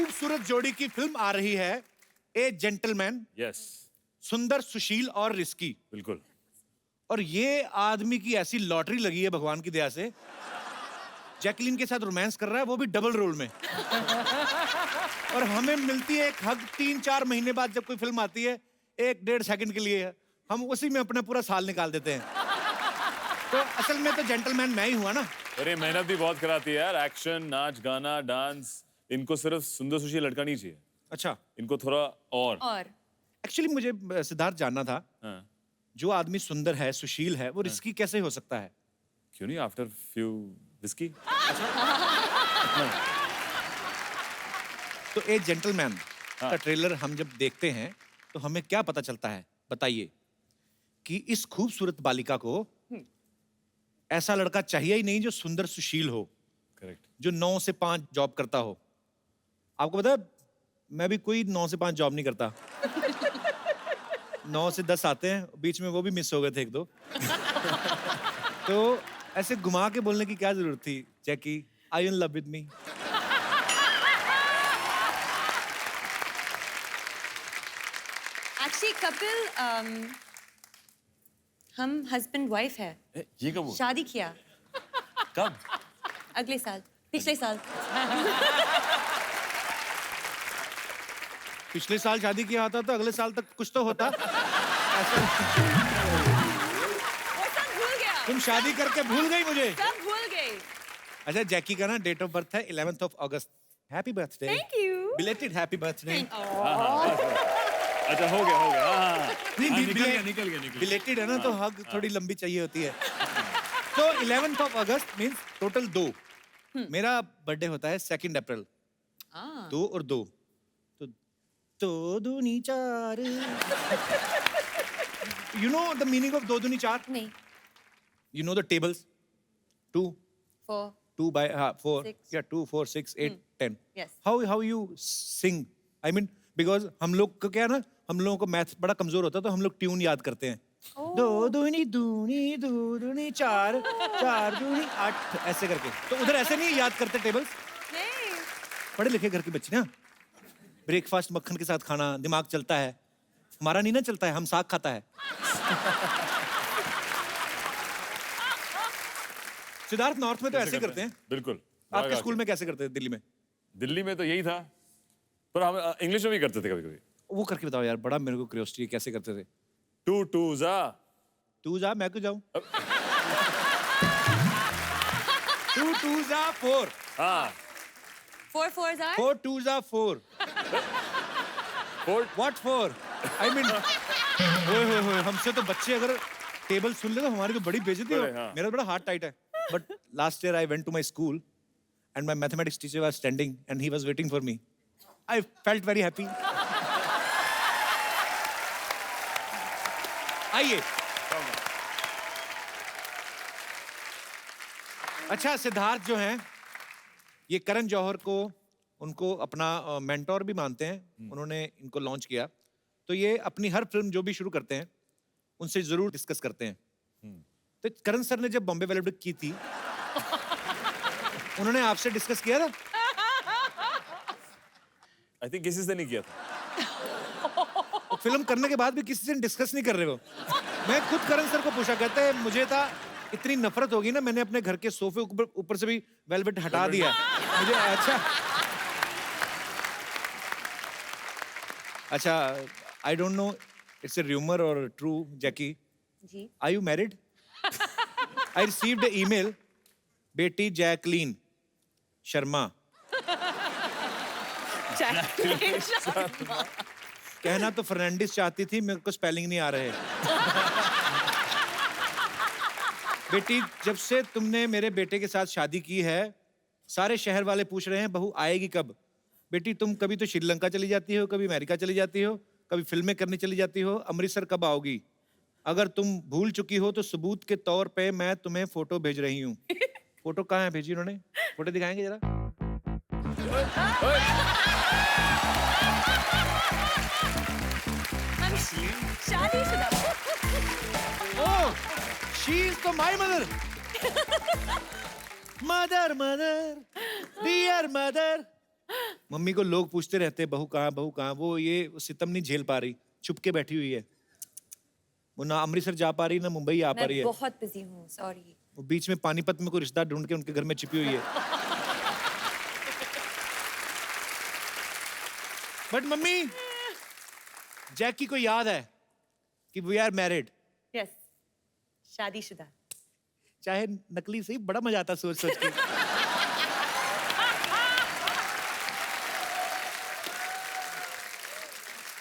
खूबसूरत जोड़ी की फिल्म आ रही है, ए जेंटलमैन। यस, सुंदर, सुशील और रिस्की। बिल्कुल। और ये आदमी की ऐसी लॉटरी लगी है भगवान की दया से, जैकलीन के साथ रोमांस कर रहा है, वो भी डबल रोल में। और हमें मिलती है एक हग 3-4 महीने बाद। जब कोई फिल्म आती है 1-1.5 सेकंड के लिए, हम उसी में अपना पूरा साल निकाल देते हैं। तो असल में तो जेंटलमैन मैं ही हुआ ना। अरे मेहनत भी बहुत कराती है यार, एक्शन, नाच, गाना, डांस। इनको सिर्फ सुंदर सुशील लड़का नहीं चाहिए, अच्छा, इनको थोड़ा और। एक्चुअली मुझे सिद्धार्थ जानना था, हाँ। जो आदमी सुंदर है, सुशील है, वो रिस्की कैसे हो सकता है? क्यों नहीं, आफ्टर फ्यू विस्की। तो ए जेंटलमैन का ट्रेलर हम जब देखते हैं तो हमें क्या पता चलता है, बताइए? कि इस खूबसूरत बालिका को ऐसा लड़का चाहिए ही नहीं जो सुंदर सुशील हो, करेक्ट। जो 9 से 5 जॉब करता हो। आपको पता है, मैं भी कोई 9 से 5 जॉब नहीं करता। 9 से 10 आते हैं, बीच में वो भी मिस हो गए थे 1-2। तो ऐसे घुमा के बोलने की क्या जरूरत थी? Jackie, are you in love with me? Actually Kapil, हम हस्बैंड वाइफ है। ये कब हुआ? शादी किया कब? अगले साल, पिछले साल। पिछले साल शादी किया होता तो अगले साल तक कुछ तो होता। ऐसा वो सब भूल गया। तुम शादी करके भूल गई मुझे। सब भूल गए। अच्छा, जैकी का ना डेट ऑफ बर्थ है 11th of August। Happy birthday. Thank you. Belated happy birthday. अच्छा, हो गया, हो गया। हाँ, निकल गया। बिलेटेड है ना, तो हग थोड़ी लंबी चाहिए होती है। तो 11th of August means total 2। मेरा बर्थडे होता है 2 अप्रैल। 2 और 2 तो 2 दूनी 4। You know the meaning of 2 दूनी 4? नहीं। You know the tables? 2 4. 2 by 4, 6. yeah, 2 4 6 8 10. Yes. How you sing? I mean, because हम लोग को क्या है ना, हम लोगों को मैथ बड़ा कमजोर होता है, तो हम लोग ट्यून याद करते हैं। 2 दूनी दूनी 2 दूनी 4, 4 दूनी 8 ऐसे करके। तो उधर ऐसे नहीं याद करते टेबल्स? नहीं। पढ़े लिखे घर की बच्ची ना, ब्रेकफास्ट मक्खन के साथ खाना, दिमाग चलता है। हमारा नहीं ना चलता है, हम साग खाता है। सिद्धार्थ, नॉर्थ में तो ऐसे करते हैं। बिल्कुल। आपके स्कूल में कैसे करते थे दिल्ली में? दिल्ली में तो यही था, पर हम इंग्लिश में भी करते थे कभी कभी। वो करके बताओ यार, बड़ा मेरे को क्यूरियोसिटी है, कैसे करते थे? 2 2 जा। तू जा, मैं क्यों जाऊं? 2 2 जा 4। हाँ। 4 4s are? 4 2 जा 4। 4 What 4? I mean, ओए हमसे तो बच्चे अगर टेबल सुन ले तो हमारी तो बड़ी बेइज्जती हो। हाँ। मेरा बड़ा हार्ट टाइट है। But last year I went to my school and my mathematics teacher was standing and he was waiting for me. I felt very happy. आइए। अच्छा, सिद्धार्थ जो हैं, ये करण जौहर को उनको अपना मेंटोर भी मानते हैं। उन्होंने इनको लॉन्च किया, तो ये अपनी हर फिल्म जो भी शुरू करते हैं उनसे जरूर डिस्कस करते हैं। तो करण सर ने जब बॉम्बे वेलवेट की थी, उन्होंने आपसे डिस्कस किया था? आई थिंक किसी से नहीं किया था। फिल्म करने के बाद भी किसी से डिस्कस नहीं कर रहे हो? मैं खुद करण सर को पूछा, कहते हैं मुझे था इतनी नफरत होगी ना, मैंने अपने घर के सोफे ऊपर से भी वेलवेट हटा दिया मुझे। अच्छा, I don't know it's a rumour और true, Jackie, ji. Are you married? I received a email, बेटी जैकलीन शर्मा, कहना तो फर्नांडिस चाहती थी, मेरे को स्पेलिंग नहीं आ रहे। बेटी, जब से तुमने मेरे बेटे के साथ शादी की है, सारे शहर वाले पूछ रहे हैं बहू आएगी कब। बेटी, तुम कभी तो श्रीलंका चली जाती हो, कभी अमेरिका चली जाती हो, कभी फिल्में करने चली जाती हो, अमृतसर कब आओगी? अगर तुम भूल चुकी हो तो सबूत के तौर पे मैं तुम्हें फोटो भेज रही हूँ। फोटो कहाँ है भेजी उन्होंने? फोटो दिखाएंगे जरा? हम शादीशुदा। Oh, she is to my mother. Mother, dear mother. Mummy को लोग पूछते रहते हैं बहू कहाँ, वो ये सितम नहीं झेल पा रही, छुप के बैठी हुई है। वो ना अमृतसर जा पा रही ना मुंबई आ पा रही मैं है। बहुत बिजी हूँ, सॉरी। वो बीच में पानीपत में कोई रिश्ता ढूंढ के उनके घर में छिपी हुई है। बट मम्मी, जैकी को याद है कि वी आर मैरिड। यस, शादीशुदा। चाहे नकली सही, बड़ा मजा आता सोच सोच के।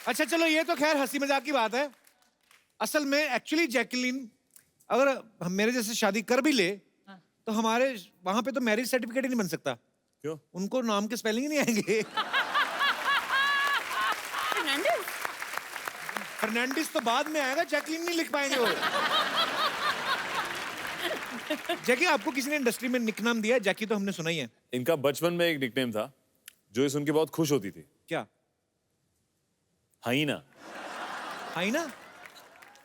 अच्छा चलो, ये तो खैर हंसी मजाक की बात है। असल में एक्चुअली जैकलीन अगर हम मेरे जैसे शादी कर भी ले तो हमारे वहां पे तो मैरिज सर्टिफिकेट ही नहीं बन सकता। क्यों? उनको नाम के स्पेलिंग ही नहीं आएंगे। फर्नांडिस? फर्नांडिस तो बाद में आएगा, जैकलीन नहीं लिख पाएंगे वो। जैकी, आपको किसी ने इंडस्ट्री में निक नाम दिया है? जैकी तो हमने सुना ही है। इनका बचपन में एक निकनेम था जो ये सुन के बहुत खुश होती थी। क्या? हाइना। हाइना?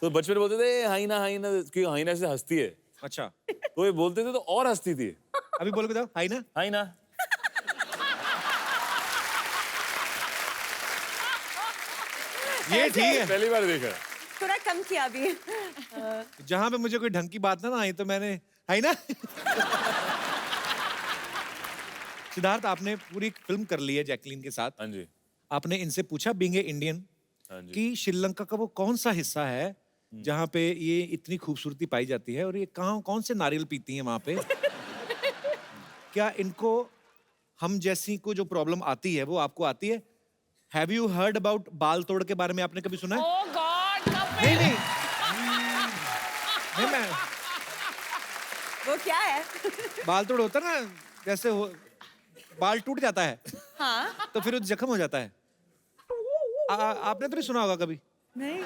तो बचपन में बोलते थे हाइना हाइना, क्योंकि हाइना से हंसती है। अच्छा, तो ये बोलते थे तो और हंसती थी। अभी बोल के बताओ, हाइना। हाइना। ये ठीक है। पहली बार देखा। थोड़ा कम किया अभी। जहां पे मुझे कोई ढंग की बात ना आई तो मैंने हाइना। सिद्धार्थ, आपने पूरी फिल्म कर ली है जैकलीन के साथ। हाँ जी। आपने इनसे पूछा बीइंग ए इंडियन हाँ जी। कि श्रीलंका का वो कौन सा हिस्सा है जहाँ पे ये इतनी खूबसूरती पाई जाती है और ये कहाँ कौन से नारियल पीती हैं वहां पे? क्या इनको हम जैसी को जो प्रॉब्लम आती है वो आपको आती है? हैव यू हर्ड अबाउट बाल तोड़ के बारे में आपने कभी सुना है? Oh God, नहीं नहीं नहीं, मैं वो क्या है? बाल तोड़ होता है ना, जैसे हो बाल टूट जाता है हाँ? तो फिर वो जख्म हो जाता है। आपने तो नहीं सुना होगा कभी? नहीं।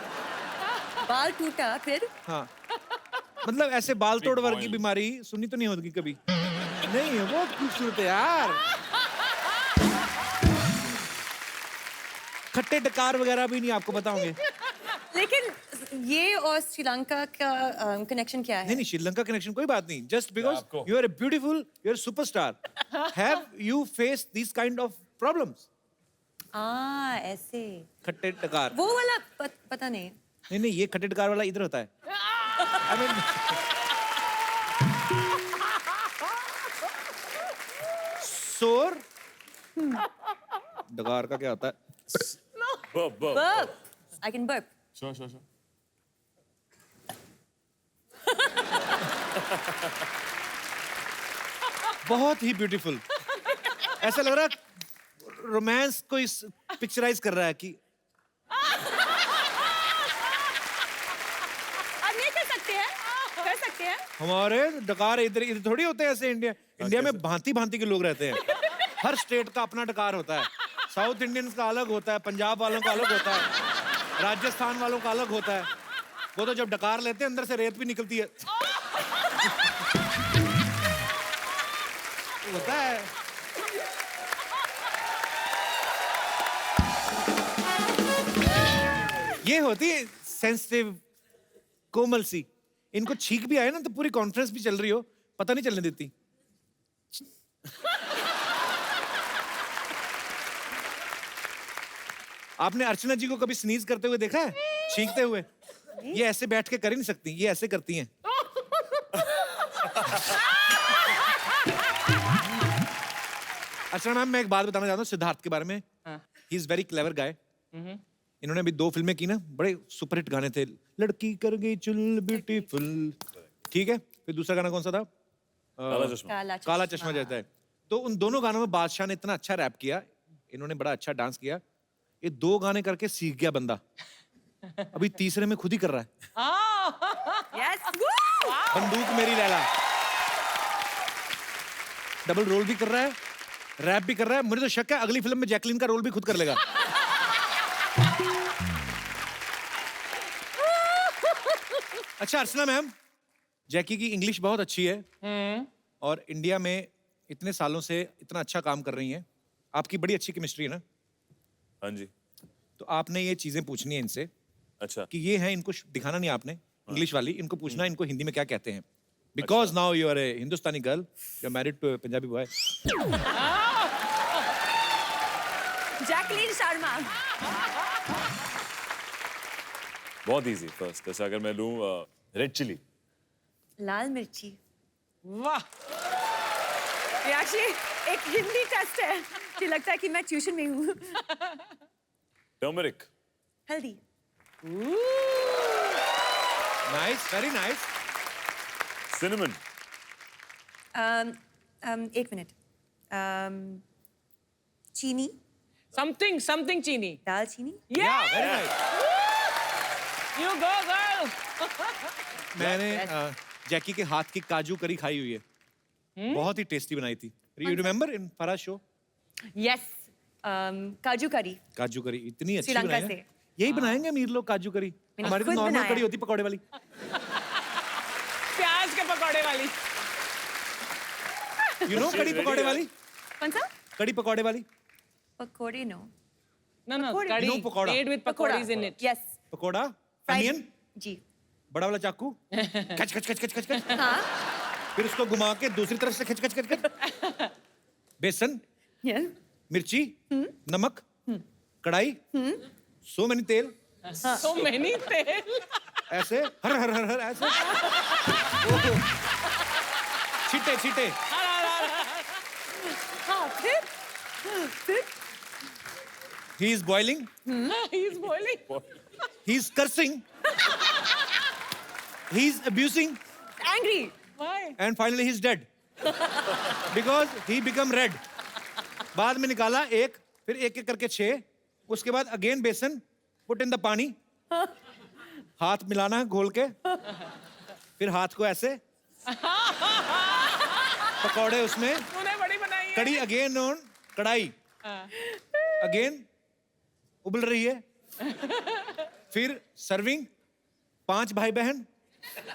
बाल टूटा फिर? हाँ, मतलब ऐसे बाल तोड़ वर्ग की बीमारी सुनी तो नहीं होगी कभी? नहीं है, बहुत खूबसूरत है यार। खट्टे डकार वगैरह भी नहीं आपको बताओगे? लेकिन ये और श्रीलंका का कनेक्शन क्या है? नहीं नहीं, श्रीलंका कनेक्शन कोई बात नहीं। जस्ट बिकॉज आपको? You are a beautiful, you are superstar, have you face this kind of problems? ऐसे। खट्टे डकार? वो वाला पता नहीं। नहीं नहीं, ये खट्टे डकार वाला इधर होता है। I mean, सोर डकार का क्या होता है? बब बब। Burp. I can burp. Sure. बहुत ही ब्यूटीफुल। ऐसा लग रहा है रोमांस को इस पिक्चराइज कर रहा है कि अब ये कर सकते हैं? कर सकते हैं? हमारे डकार इधर इधर थोड़ी होते हैं ऐसे। इंडिया में भांति भांति के लोग रहते हैं। हर स्टेट का अपना डकार होता है। साउथ इंडियंस का अलग होता है, पंजाब वालों का अलग होता है, राजस्थान वालों का अलग होता है। वो तो जब डकार लेते हैं अंदर से रेत भी निकलती है। होता है। ये होती है सेंसिटिव, कोमल सी। इनको छींक भी आए ना तो पूरी कॉन्फ्रेंस भी चल रही हो, पता नहीं चलने देती। आपने अर्चना जी को कभी स्नीज करते हुए देखा है? छींकते हुए? ये ऐसे बैठ के कर ही नहीं सकती, ये ऐसे करती हैं। अर्चना मैम, मैं एक बात बताना चाहता हूँ सिद्धार्थ के बारे में। ही इज वेरी क्लेवर गाय। इन्होंने अभी 2 फिल्में की ना, बड़े सुपरहिट गाने थे। लड़की कर गई चुल ब्यूटीफुल, ठीक है। फिर दूसरा गाना कौन सा था? काला चश्मा। काला चश्मा जाता है। तो उन दोनों गानों में बादशाह ने इतना अच्छा रैप किया, इन्होंने बड़ा अच्छा डांस किया। ये 2 गाने करके सीख गया बंदा, अभी तीसरे में खुद ही कर रहा है। Yes. बंदूक मेरी लैला। डबल रोल भी कर रहा है, रैप भी कर रहा है। मुझे तो शक है अगली फिल्म में जैकलीन का रोल भी खुद कर लेगा। अच्छा अर्चना मैम, जैकी की इंग्लिश बहुत अच्छी है और इंडिया में इतने सालों से इतना अच्छा काम कर रही हैं। आपकी बड़ी अच्छी केमिस्ट्री है ना? हाँ जी। तो आपने ये चीजें पूछनी है इनसे अच्छा। कि ये है, इनको दिखाना नहीं आपने इंग्लिश वाली, इनको पूछना है इनको हिंदी में क्या कहते हैं। Because now you are a Hindustani girl, you are married to Punjabi boy. Jacqueline Sharma. बहुत इजी फर्स्ट जैसे अगर मैं लूं रेड चिली लाल मिर्ची। वाह ये एक्चुअली एक हिंदी टेस्ट है। मुझे लगता है कि मैं ट्यूशन में हूँ। टर्मरिक हल्दी। Nice, very nice. सिनेमन एक मिनट। चीनी। समथिंग चीनी। दालचीनी। या very nice. You go girl. मैंने जैकी के हाथ की काजू करी खाई हुई है। बहुत ही टेस्टी बनाई थी। You remember in Faraz show? Yes. Kaju curry. काजू करी इतनी अच्छी श्रीलंका बनाई है। से। यही बनाएंगे अमीर लोग काजू करी। मैंने हमारी तो खुद नॉर्मल बनाया। कड़ी होती पकौड़े वाली। प्याज के पकौड़े वाली। यू नो कड़ी पकौड़े वाली? कौन सा? कड़ी पकौड़े वाली? पकौड़े नो। No, पकौड़े। curry You know pakoda. made with pakoras in it. Yes. Pakoda, onion, जी। बड़ा वाला चाकू, खच खच खच खच खच खच, हाँ। फिर उसको घुमा के दूसरी तरफ से खच खच खच खच, बेसन, यस। मिर्ची, नमक, कढ़ाई, सो मैनी तेल, So many तेल। ऐसे हर हर हर हर ऐसे, ओहो, छीटे छीटे, हाँ फिर। he is boiling, He's boiling. he is cursing, he is abusing, angry. Why? and finally he is dead because he become red. बाद में निकाला एक, फिर एक एक करके 6, उसके बाद अगेन बेसन, पुट इन द पानी, हाथ मिलाना है घोल के, फिर हाथ को ऐसे, पकौड़े उसमें, तूने बड़ी बनाई है। कड़ी अगेन ऑन कढ़ाई, अगेन उबल रही है, फिर सर्विंग, 5 भाई बहन,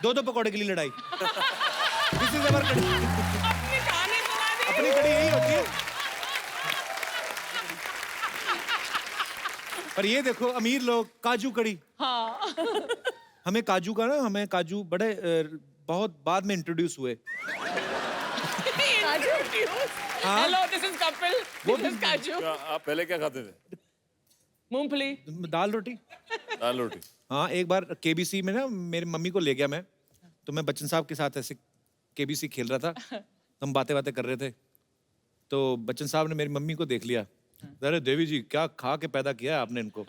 2-2 पकौड़े के लिए लड़ाई। दिस इज अवर कड़ी। अपनी कहानी सुना दी। अपनी कड़ी यही होती है। पर ये देखो अमीर लोग काजू कड़ी। हाँ। हमें काजू का ना, हमें काजू बड़े बहुत बाद में इंट्रोड्यूस हुए। हाँ। Hello, this is Kapil. वो This is Kaju. क्या आप पहले क्या खाते थे मूंगफली। दाल रोटी। दाल रोटी हाँ, एक बार केबीसी में ना मेरी मम्मी को ले गया मैं, तो मैं बच्चन साहब के साथ ऐसे केबीसी खेल रहा था, तो हम बातें कर रहे थे, तो बच्चन साहब ने मेरी मम्मी को देख लिया। अरे देवी जी क्या खा के पैदा किया है आपने इनको।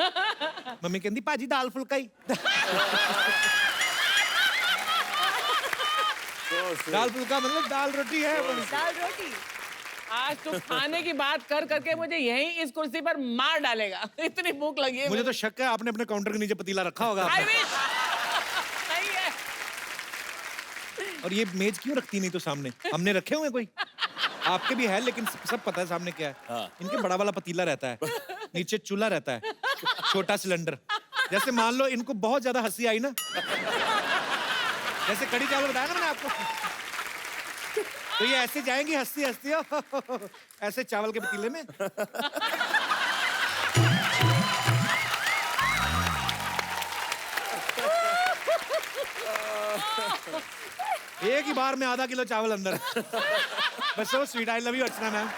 मम्मी कहती पाजी दाल फुल्का ही। दाल फुल्का मतलब दाल रोटी है। दाल रोटी। आज तू खाने की बात कर करके मुझे यहीं इस कुर्सी पर मार डालेगा। इतनी भूख लगी है मुझे तो शक है आपने अपने काउंटर के नीचे पतीला रखा होगा I आपने। wish. नहीं है। और ये मेज क्यों रखती नहीं तो सामने? हमने रखे हुए कोई? आपके भी है लेकिन सब पता है सामने क्या है। हाँ। इनके बड़ा वाला पतीला रहता है, नीचे चूल्हा रहता है, छोटा सिलेंडर। जैसे मान लो इनको बहुत ज्यादा हंसी आई ना, जैसे कड़ी चावल बताया ना मैंने आपको, तो ये ऐसे जाएंगी हंसती हंसती ऐसे चावल के पतीले में। एक ही बार में आधा किलो चावल अंदर। बस so sweet. I love you Archana ma'am.